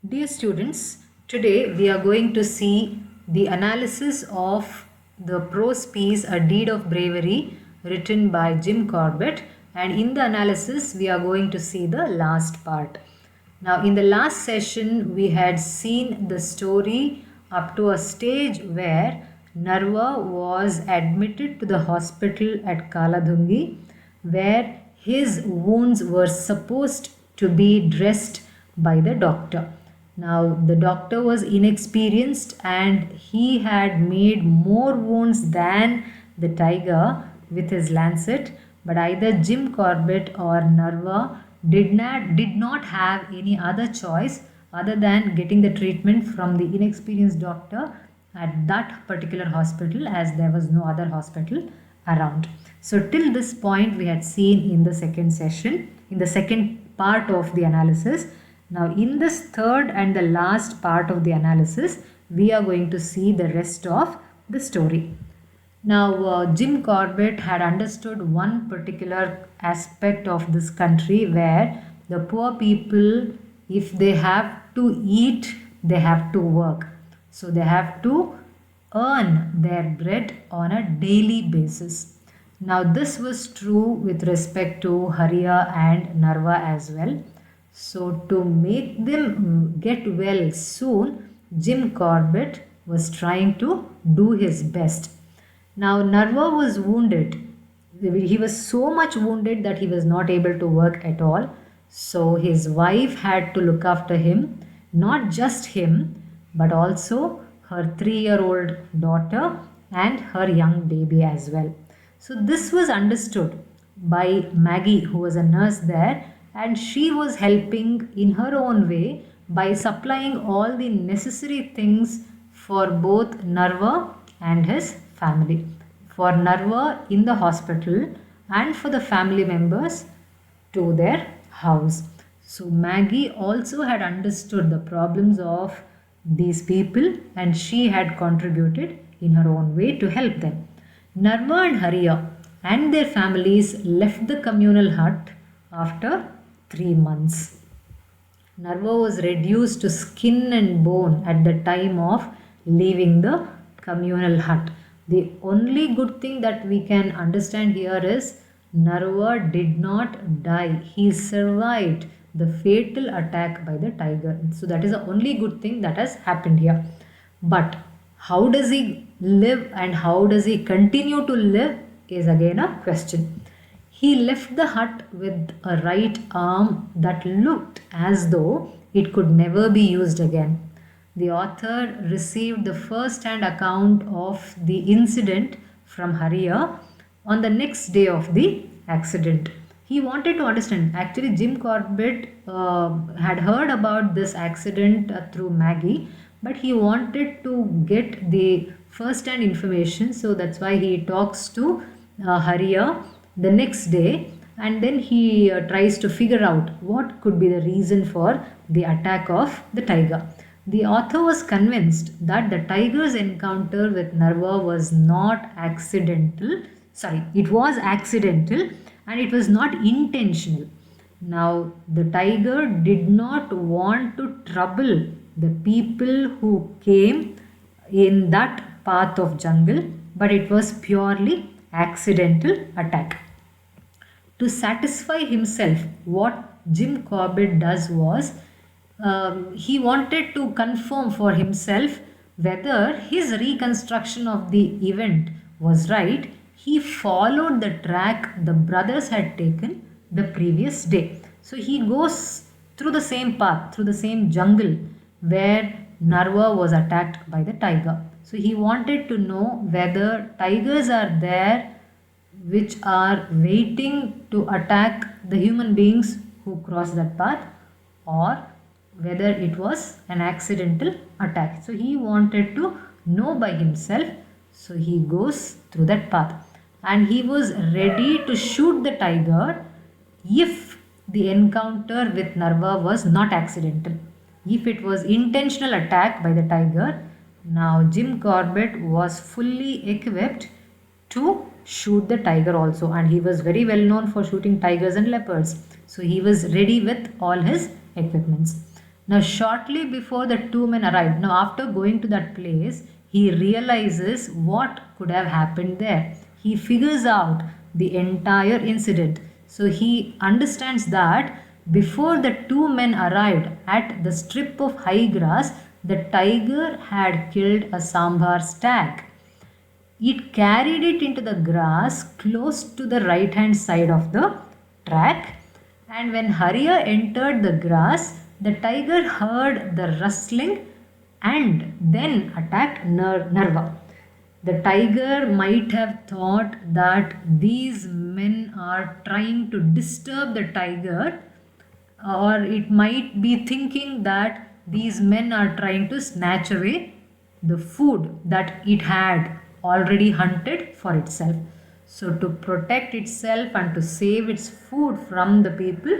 Dear students, today we are going to see the analysis of the prose piece A Deed of Bravery written by Jim Corbett, and in the analysis we are going to see the last part. Now in the last session we had seen the story up to a stage where Narva was admitted to the hospital at Kaladhungi where his wounds were supposed to be dressed by the doctor. Now, the doctor was inexperienced and he had made more wounds than the tiger with his lancet, but either Jim Corbett or Narva did not have any other choice other than getting the treatment from the inexperienced doctor at that particular hospital, as there was no other hospital around. So till this point we had seen in the second session, in the second part of the analysis. Now in this third and the last part of the analysis, we are going to see the rest of the story. Now Jim Corbett had understood one particular aspect of this country where the poor people, if they have to eat, they have to work. So they have to earn their bread on a daily basis. Now this was true with respect to Hariya and Narva as well. So to make them get well soon, Jim Corbett was trying to do his best. Now Narva was wounded. He was so much wounded that he was not able to work at all. So his wife had to look after him, not just him, but also her 3-year-old daughter and her young baby as well. So this was understood by Maggie, who was a nurse there, and she was helping in her own way by supplying all the necessary things for both Narva and his family. For Narva in the hospital and for the family members to their house. So Maggie also had understood the problems of these people and she had contributed in her own way to help them. Narva and Hariya and their families left the communal hut after 3 months. Narva was reduced to skin and bone at the time of leaving the communal hut. The only good thing that we can understand here is Narva did not die. He survived the fatal attack by the tiger. So that is the only good thing that has happened here. But how does he live and how does he continue to live is again a question. He left the hut with a right arm that looked as though it could never be used again. The author received the first-hand account of the incident from Hariya on the next day of the accident. He wanted to understand. Actually, Jim Corbett had heard about this accident through Maggie, but he wanted to get the first-hand information. So that's why he talks to Hariya the next day, and then he tries to figure out what could be the reason for the attack of the tiger. The author was convinced that the tiger's encounter with Narva was not accidental. Sorry, it was accidental and it was not intentional. Now, the tiger did not want to trouble the people who came in that path of jungle, but it was purely accidental attack. To satisfy himself, what Jim Corbett does was he wanted to confirm for himself whether his reconstruction of the event was right. He followed the track the brothers had taken the previous day. So he goes through the same path, through the same jungle where Narva was attacked by the tiger. So he wanted to know whether tigers are there which are waiting to attack the human beings who cross that path, or whether it was an accidental attack. So he wanted to know by himself. So he goes through that path and he was ready to shoot the tiger if the encounter with Narva was not accidental. If it was intentional attack by the tiger, now Jim Corbett was fully equipped to shoot the tiger also, and he was very well known for shooting tigers and leopards. So he was ready with all his equipments. Now, shortly before the two men arrived, now after going to that place, he realizes what could have happened there. He figures out the entire incident. So he understands that before the two men arrived at the strip of high grass, the tiger had killed a sambar stag. It carried it into the grass close to the right hand side of the track, and when Hariya entered the grass, the tiger heard the rustling and then attacked Narva. The tiger might have thought that these men are trying to disturb the tiger, or it might be thinking that these men are trying to snatch away the food that it had already hunted for itself. So, to protect itself and to save its food from the people,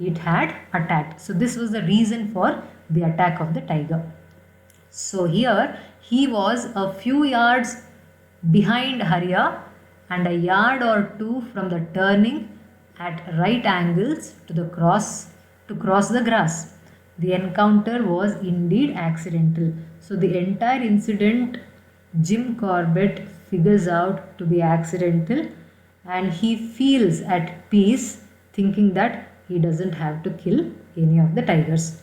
it had attacked. So, this was the reason for the attack of the tiger. So, here he was a few yards behind Hariya and a yard or two from the turning at right angles to cross the grass. The encounter was indeed accidental. So the entire incident Jim Corbett figures out to be accidental, and he feels at peace thinking that he doesn't have to kill any of the tigers.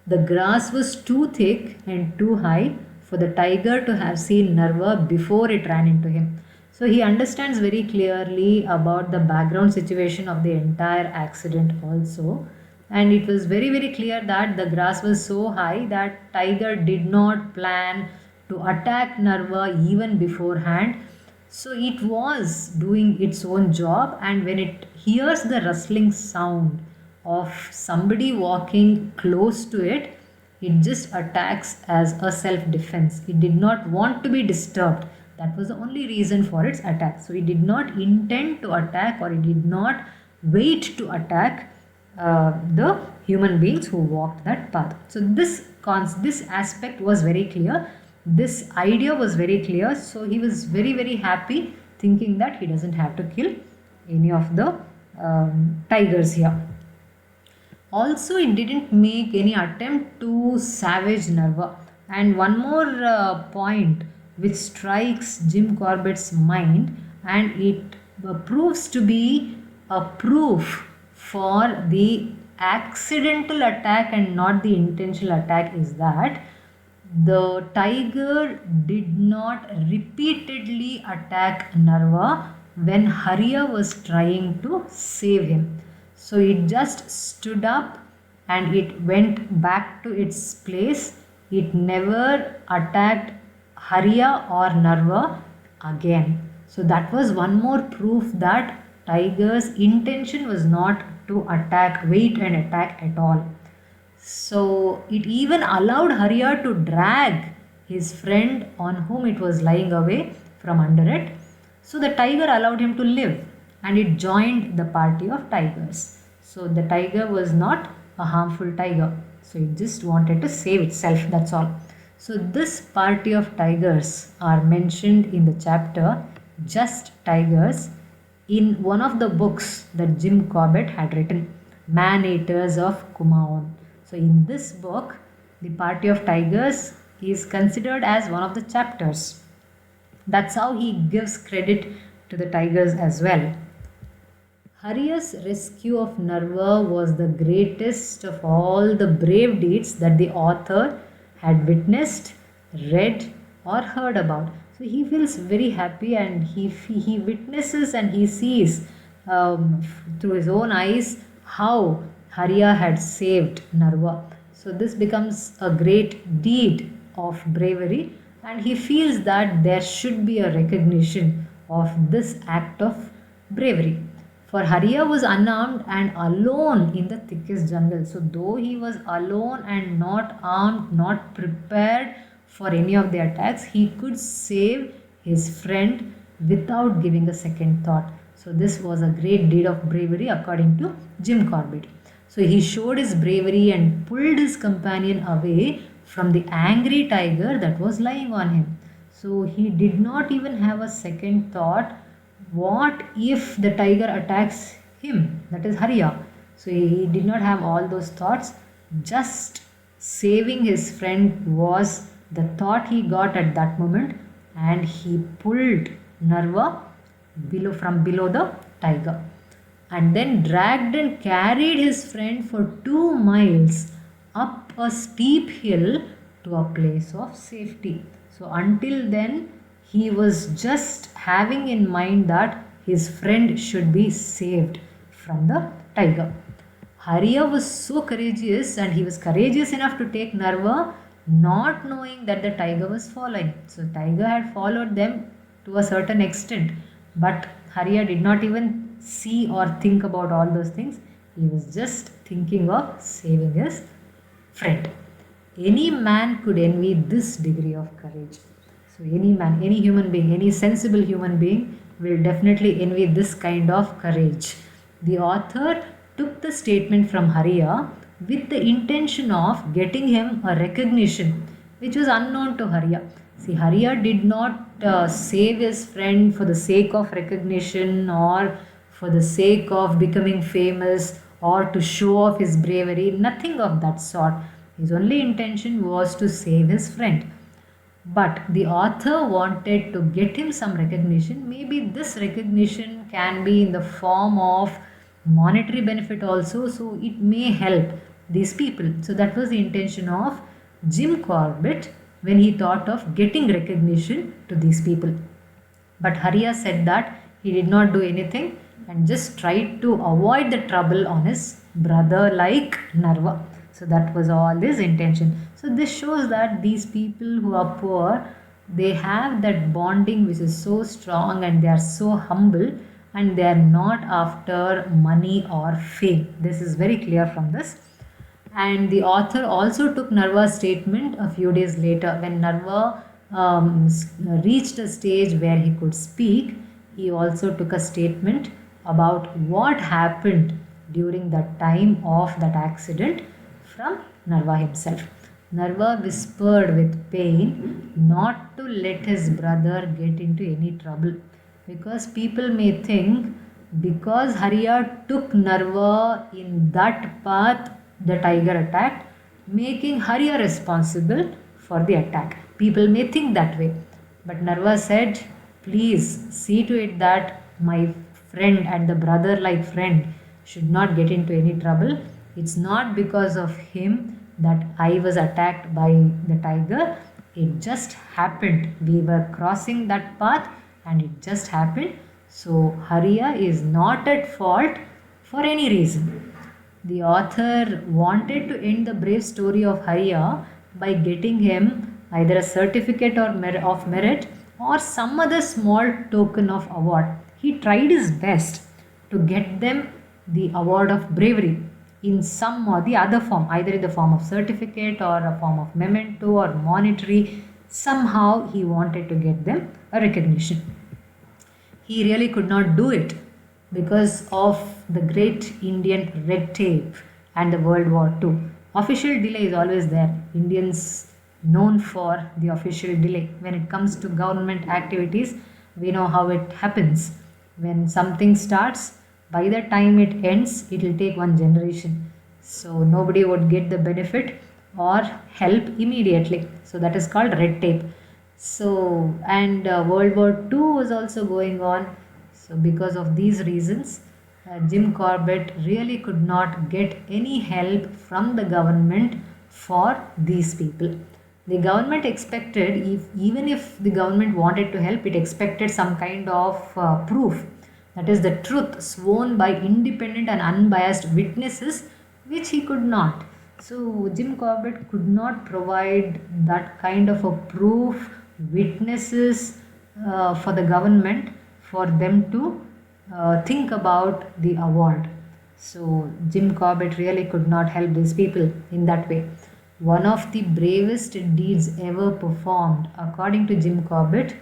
The grass was too thick and too high for the tiger to have seen Narva before it ran into him. So he understands very clearly about the background situation of the entire accident also. And it was very clear that the grass was so high that tiger did not plan to attack Narva even beforehand. So it was doing its own job, and when it hears the rustling sound of somebody walking close to it, it just attacks as a self-defense. It did not want to be disturbed. That was the only reason for its attack. So it did not intend to attack, or it did not wait to attack the human beings who walked that path. So this aspect was very clear. This idea was very clear. So he was very happy thinking that he doesn't have to kill any of the tigers here. Also, it didn't make any attempt to savage Narva. And one more point which strikes Jim Corbett's mind, and it proves to be a proof for the accidental attack and not the intentional attack, is that the tiger did not repeatedly attack Narva when Hariya was trying to save him. So it just stood up and it went back to its place. It never attacked Hariya or Narva again. So that was one more proof that tiger's intention was not to wait and attack at all. So it even allowed Hariya to drag his friend on whom it was lying away from under it. So the tiger allowed him to live, and it joined the party of tigers. So the tiger was not a harmful tiger. So it just wanted to save itself, that's all. So this party of tigers are mentioned in the chapter Just Tigers in one of the books that Jim Corbett had written, Man-Eaters of Kumaon. So in this book, the party of tigers is considered as one of the chapters. That's how he gives credit to the tigers as well. Hariya's rescue of Narva was the greatest of all the brave deeds that the author had witnessed, read, or heard about. So he feels very happy, and he witnesses and he sees through his own eyes how Hariya had saved Narva. So this becomes a great deed of bravery, and he feels that there should be a recognition of this act of bravery. For Hariya was unarmed and alone in the thickest jungle. So though he was alone and not armed, not prepared for any of the attacks, he could save his friend without giving a second thought. So this was a great deed of bravery according to Jim Corbett. So he showed his bravery and pulled his companion away from the angry tiger that was lying on him. So he did not even have a second thought. What if the tiger attacks him? That is Hariya. So he did not have all those thoughts. Just saving his friend was the thought he got at that moment, and he pulled Narva from below the tiger and then dragged and carried his friend for 2 miles up a steep hill to a place of safety. So, until then, he was just having in mind that his friend should be saved from the tiger. Hariya was so courageous, and he was courageous enough to take Narva, not knowing that the tiger was following. So, tiger had followed them to a certain extent, but Hariya did not even see or think about all those things. He was just thinking of saving his friend. Any man could envy this degree of courage. So, any man, any human being, any sensible human being will definitely envy this kind of courage. The author took the statement from Hariya with the intention of getting him a recognition which was unknown to Hariya. See, Hariya did not save his friend for the sake of recognition or for the sake of becoming famous or to show off his bravery, nothing of that sort. His only intention was to save his friend. But the author wanted to get him some recognition. Maybe this recognition can be in the form of monetary benefit also, so it may help these people. So that was the intention of Jim Corbett when he thought of getting recognition to these people. But Hariya said that he did not do anything and just tried to avoid the trouble on his brother like Narva. So that was all his intention. So this shows that these people who are poor, they have that bonding which is so strong, and they are so humble, and they are not after money or fame. This is very clear from this. And the author also took Narva's statement a few days later when Narva reached a stage where he could speak. He also took a statement about what happened during the time of that accident from Narva himself. Narva whispered with pain not to let his brother get into any trouble, because people may think because Hariya took Narva in that path the tiger attacked, making Hariya responsible for the attack. People may think that way. But Narva said, please see to it that my friend and the brother like friend should not get into any trouble. It's not because of him that I was attacked by the tiger. It just happened. We were crossing that path and it just happened. So Hariya is not at fault for any reason. The author wanted to end the brave story of Hariya by getting him either a certificate of merit or some other small token of award. He tried his best to get them the award of bravery in some or the other form, either in the form of certificate or a form of memento or monetary. Somehow he wanted to get them a recognition. He really could not do it because of the great Indian red tape and the World War II. Official delay is always there. Indians known for the official delay. When it comes to government activities, we know how it happens. When something starts, by the time it ends, it will take one generation. So nobody would get the benefit or help immediately. So that is called red tape. So, and World War II was also going on. So because of these reasons, Jim Corbett really could not get any help from the government for these people. The government expected, even if the government wanted to help, it expected some kind of proof, that is the truth sworn by independent and unbiased witnesses, which he could not. So Jim Corbett could not provide that kind of a proof, witnesses for the government for them to think about the award. So Jim Corbett really could not help these people in that way. One of the bravest deeds ever performed, according to Jim Corbett,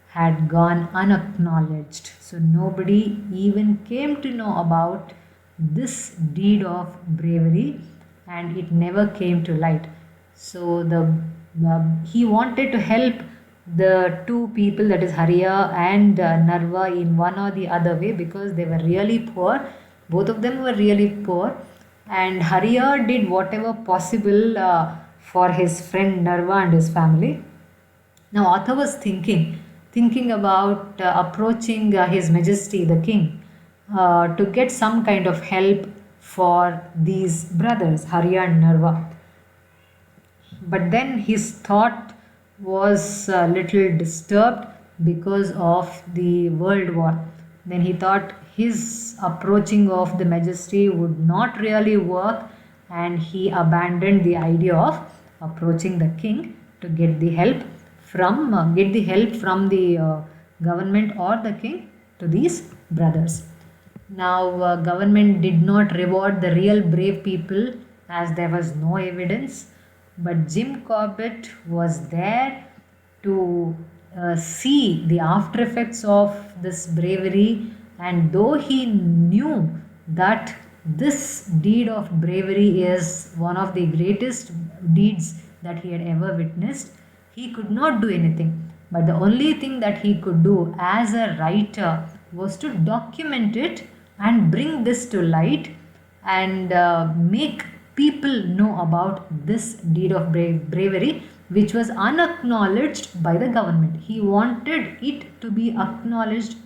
had gone unacknowledged. So nobody even came to know about this deed of bravery, and it never came to light. So he wanted to help the two people, that is Hariya and Narva, in one or the other way, because they were really poor. Both of them were really poor. and Hariya did whatever possible for his friend Narva and his family. Now, author was thinking about approaching His Majesty the King to get some kind of help for these brothers, Hariya and Narva. But then his thought was a little disturbed because of the World War. Then he thought his approaching of the Majesty would not really work, and he abandoned the idea of approaching the king to get the help from the government or the king to these brothers. Now, government did not reward the real brave people as there was no evidence, but Jim Corbett was there to see the after effects of this bravery, and though he knew that this deed of bravery is one of the greatest deeds that he had ever witnessed, he could not do anything. But the only thing that he could do as a writer was to document it and bring this to light and make people know about this deed of bravery, which was unacknowledged by the government. He wanted it to be acknowledged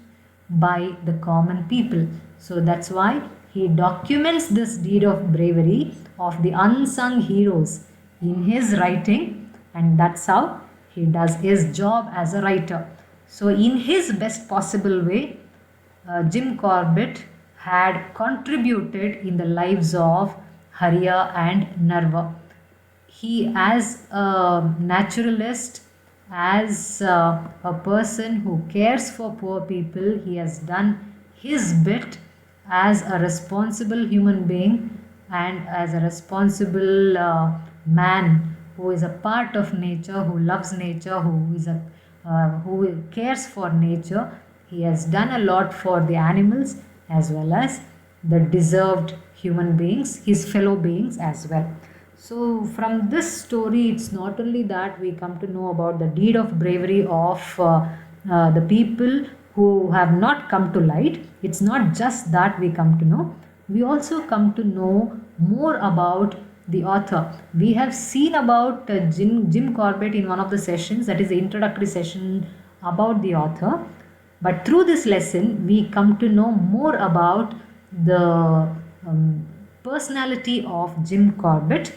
by the common people. So that's why he documents this deed of bravery of the unsung heroes in his writing, and that's how he does his job as a writer. So, in his best possible way, Jim Corbett had contributed in the lives of Hariya and Narva. He, as a naturalist, as a person who cares for poor people, he has done his bit as a responsible human being and as a responsible man who is a part of nature, who loves nature, who cares for nature. He has done a lot for the animals as well as the deserved human beings, his fellow beings as well. So, from this story, it's not only that we come to know about the deed of bravery of the people who have not come to light. It's not just that we come to know, we also come to know more about the author. We have seen about Jim Corbett in one of the sessions, that is the introductory session about the author. But through this lesson, we come to know more about the personality of Jim Corbett,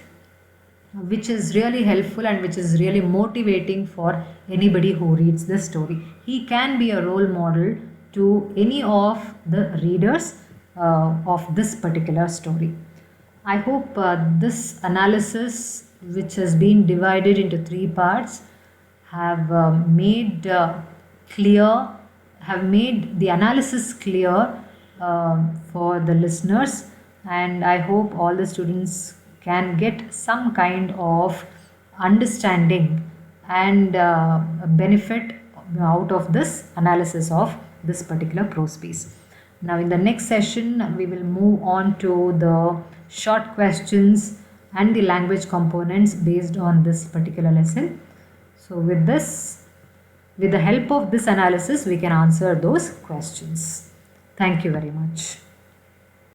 which is really helpful and which is really motivating for anybody who reads this story. He can be a role model to any of the readers of this particular story. I hope this analysis, which has been divided into 3 parts, have made the analysis clear for the listeners, and I hope all the students can get some kind of understanding and benefit out of this analysis of this particular prose piece. Now, in the next session, we will move on to the short questions and the language components based on this particular lesson. So, with the help of this analysis, we can answer those questions. Thank you very much.